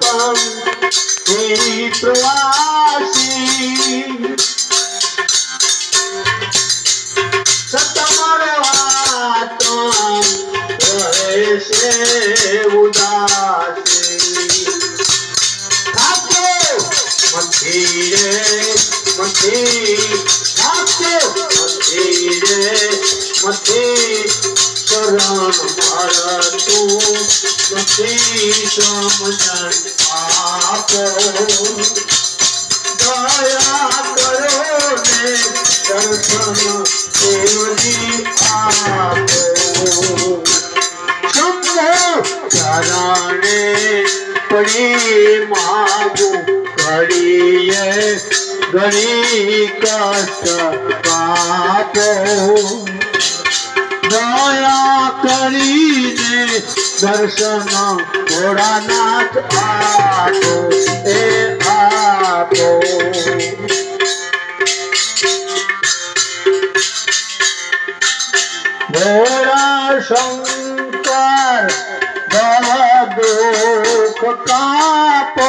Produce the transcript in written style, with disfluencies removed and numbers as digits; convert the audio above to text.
पम तेरी प्रवासी सतमरो आत्मा रहे से उदासी ठाको मंदिरे मंदिर ठाको मंदिरे मंदिर शरण भारतु मंदिर समझन आपो दया करो ने दर्शन देवजी आपो चरणे पड़ी मागू घड़िए घड़ी कष्ट पापो दया करीने दर्शन भोळानाथ आपो ए आपो भोला शंकर दुख कापो